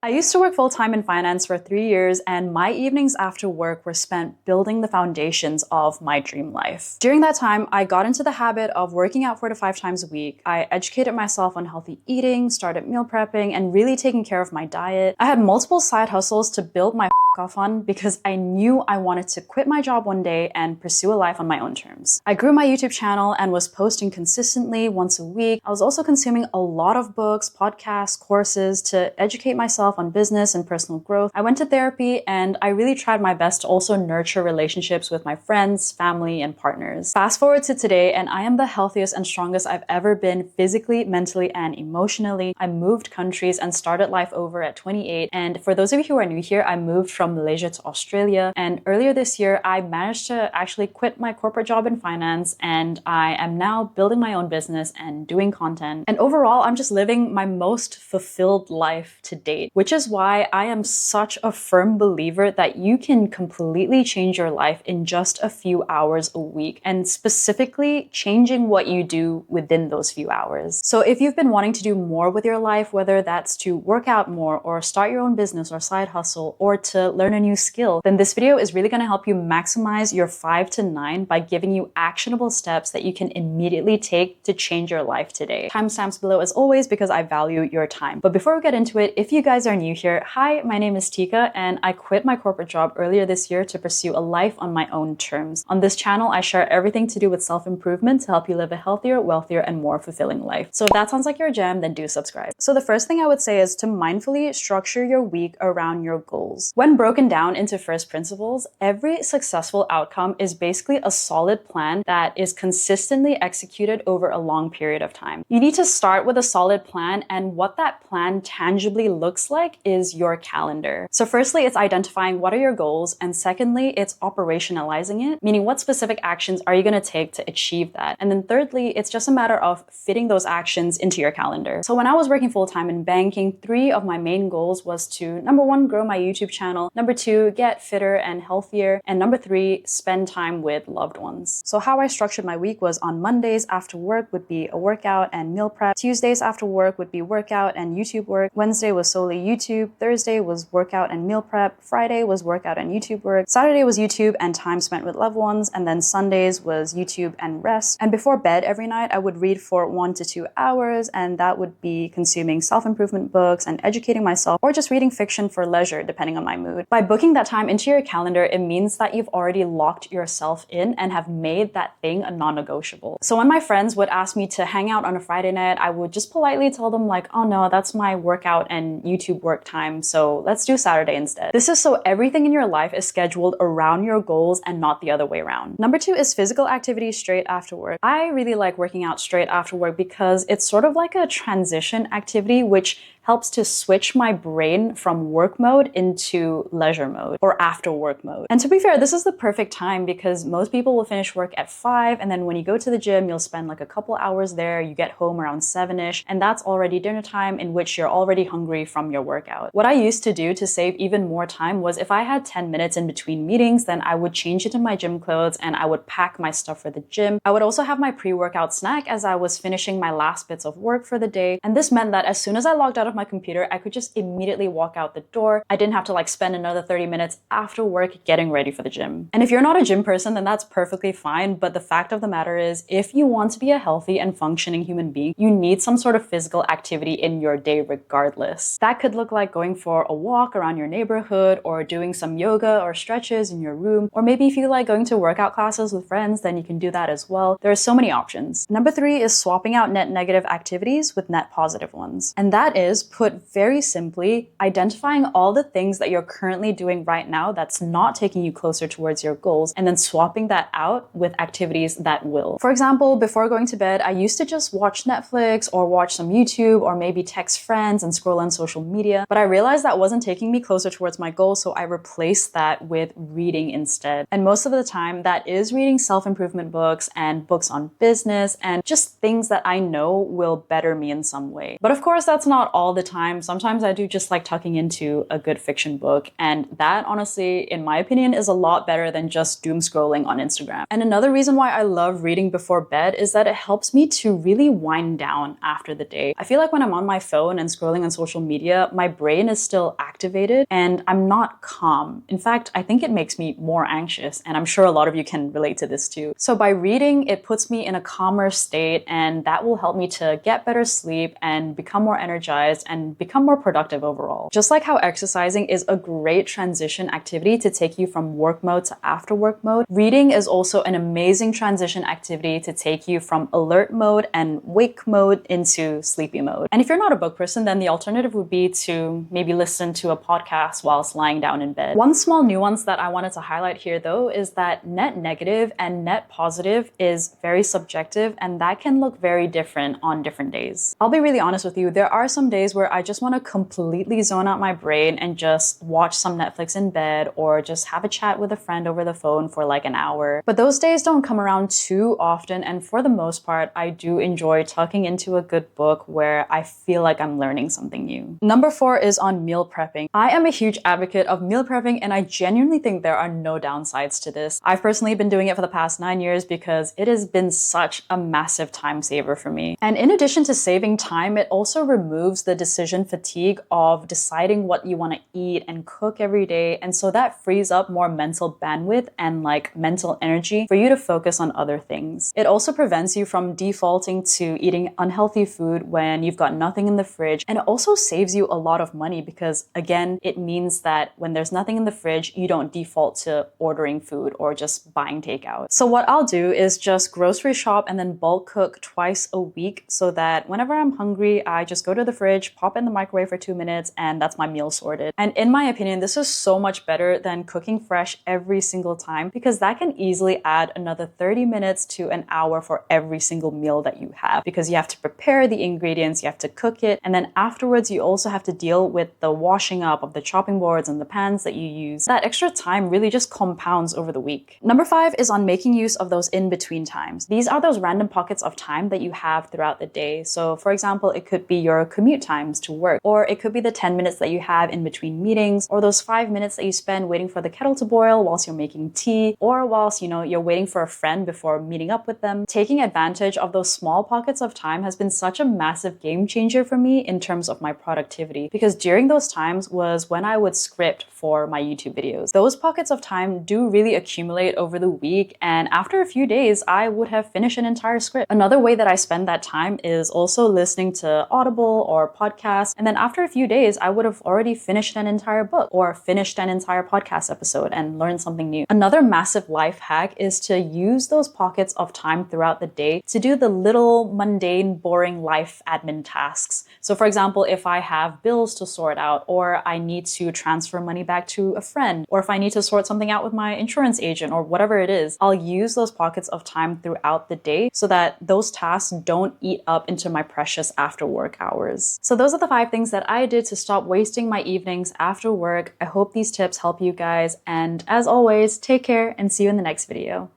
I used to work full-time in finance for 3 years, and my evenings after work were spent building the foundations of my dream life. During that time, I got into the habit of working out 4 to 5 times a week. I educated myself on healthy eating, started meal prepping, and really taking care of my diet. I had multiple side hustles to build my off on because I knew I wanted to quit my job one day and pursue a life on my own terms. I grew my YouTube channel and was posting consistently once a week. I was also consuming a lot of books, podcasts, courses to educate myself on business and personal growth. I went to therapy and I really tried my best to also nurture relationships with my friends, family, and partners. Fast forward to today and I am the healthiest and strongest I've ever been physically, mentally, and emotionally. I moved countries and started life over at 28. And for those of you who are new here, I moved from Malaysia to Australia. And earlier this year, I managed to actually quit my corporate job in finance, and I am now building my own business and doing content. And overall, I'm just living my most fulfilled life to date, which is why I am such a firm believer that you can completely change your life in just a few hours a week, and specifically changing what you do within those few hours. So if you've been wanting to do more with your life, whether that's to work out more or start your own business or side hustle or to learn a new skill, then this video is really going to help you maximize your 5 to 9 by giving you actionable steps that you can immediately take to change your life today. Timestamps below as always because I value your time. But before we get into it, if you guys are new here, hi, my name is Tika and I quit my corporate job earlier this year to pursue a life on my own terms. On this channel, I share everything to do with self-improvement to help you live a healthier, wealthier, and more fulfilling life. So if that sounds like your jam, then do subscribe. So the first thing I would say is to mindfully structure your week around your goals. When broken down into first principles, every successful outcome is basically a solid plan that is consistently executed over a long period of time. You need to start with a solid plan, and what that plan tangibly looks like is your calendar. So firstly, it's identifying what are your goals, and secondly, it's operationalizing it, meaning what specific actions are you going to take to achieve that. And then thirdly, it's just a matter of fitting those actions into your calendar. So when I was working full-time in banking, 3 of my main goals was to, number 1, grow my YouTube channel, number 2, get fitter and healthier, and number 3, spend time with loved ones. So how I structured my week was on Mondays after work would be a workout and meal prep, Tuesdays after work would be workout and YouTube work, Wednesday was solely YouTube, Thursday was workout and meal prep, Friday was workout and YouTube work, Saturday was YouTube and time spent with loved ones, and then Sundays was YouTube and rest. And before bed every night, I would read for 1 to 2 hours, and that would be consuming self-improvement books and educating myself, or just reading fiction for leisure, depending on my mood. By booking that time into your calendar, it means that you've already locked yourself in and have made that thing a non-negotiable. So when my friends would ask me to hang out on a Friday night, I would just politely tell them like, oh no, that's my workout and YouTube work time, so let's do Saturday instead. This is so everything in your life is scheduled around your goals and not the other way around. Number 2 is physical activity straight after work. I really like working out straight after work because it's sort of like a transition activity which helps to switch my brain from work mode into leisure mode or after work mode. And to be fair, this is the perfect time because most people will finish work at 5, and then when you go to the gym, you'll spend like a couple hours there, you get home around 7ish, and that's already dinner time in which you're already hungry from your workout. What I used to do to save even more time was if I had 10 minutes in between meetings, then I would change into my gym clothes and I would pack my stuff for the gym. I would also have my pre-workout snack as I was finishing my last bits of work for the day, and this meant that as soon as I logged out of my computer, I could just immediately walk out the door. I didn't have to like spend another 30 minutes after work getting ready for the gym. And if you're not a gym person, then that's perfectly fine. But the fact of the matter is, if you want to be a healthy and functioning human being, you need some sort of physical activity in your day regardless. That could look like going for a walk around your neighborhood, or doing some yoga or stretches in your room, or maybe if you like going to workout classes with friends, then you can do that as well. There are so many options. Number 3 is swapping out net negative activities with net positive ones. And that is, put very simply, identifying all the things that you're currently doing right now that's not taking you closer towards your goals, and then swapping that out with activities that will. For example, before going to bed, I used to just watch Netflix or watch some YouTube or maybe text friends and scroll on social media, but I realized that wasn't taking me closer towards my goal, so I replaced that with reading instead. And most of the time, that is reading self-improvement books and books on business and just things that I know will better me in some way. But of course, that's not all all the time. Sometimes I do just like tucking into a good fiction book. And that honestly, in my opinion, is a lot better than just doom scrolling on Instagram. And another reason why I love reading before bed is that it helps me to really wind down after the day. I feel like when I'm on my phone and scrolling on social media, my brain is still activated and I'm not calm. In fact, I think it makes me more anxious, and I'm sure a lot of you can relate to this too. So by reading, it puts me in a calmer state, and that will help me to get better sleep and become more energized and become more productive overall. Just like how exercising is a great transition activity to take you from work mode to after work mode, reading is also an amazing transition activity to take you from alert mode and wake mode into sleepy mode. And if you're not a book person, then the alternative would be to maybe listen to a podcast whilst lying down in bed. One small nuance that I wanted to highlight here though is that net negative and net positive is very subjective, and that can look very different on different days. I'll be really honest with you, there are some days where I just want to completely zone out my brain and just watch some Netflix in bed or just have a chat with a friend over the phone for like an hour. But those days don't come around too often, and for the most part, I do enjoy tucking into a good book where I feel like I'm learning something new. Number 4 is on meal prepping. I am a huge advocate of meal prepping, and I genuinely think there are no downsides to this. I've personally been doing it for the past 9 years because it has been such a massive time saver for me. And in addition to saving time, it also removes the decision fatigue of deciding what you want to eat and cook every day. And so that frees up more mental bandwidth and like mental energy for you to focus on other things. It also prevents you from defaulting to eating unhealthy food when you've got nothing in the fridge. And it also saves you a lot of money because, again, it means that when there's nothing in the fridge, you don't default to ordering food or just buying takeout. So what I'll do is just grocery shop and then bulk cook twice a week so that whenever I'm hungry, I just go to the fridge, pop in the microwave for 2 minutes, and that's my meal sorted. And in my opinion, this is so much better than cooking fresh every single time because that can easily add another 30 minutes to an hour for every single meal that you have, because you have to prepare the ingredients, you have to cook it, and then afterwards you also have to deal with the washing up of the chopping boards and the pans that you use. That extra time really just compounds over the week. Number 5 is on making use of those in-between times. These are those random pockets of time that you have throughout the day. So for example, it could be your commute times to work, or it could be the 10 minutes that you have in between meetings, or those 5 minutes that you spend waiting for the kettle to boil whilst you're making tea, or whilst, you're waiting for a friend before meeting up with them. Taking advantage of those small pockets of time has been such a massive game changer for me in terms of my productivity, because during those times was when I would script for my YouTube videos. Those pockets of time do really accumulate over the week, and after a few days, I would have finished an entire script. Another way that I spend that time is also listening to Audible or podcasts, and then after a few days, I would have already finished an entire book or finished an entire podcast episode and learned something new. Another massive life hack is to use those pockets of time throughout the day to do the little mundane, boring life admin tasks. So for example, if I have bills to sort out, or I need to transfer money back to a friend, or if I need to sort something out with my insurance agent or whatever it is, I'll use those pockets of time throughout the day so that those tasks don't eat up into my precious after work hours. So those are the 5 things that I did to stop wasting my evenings after work. I hope these tips help you guys, and as always, take care and see you in the next video.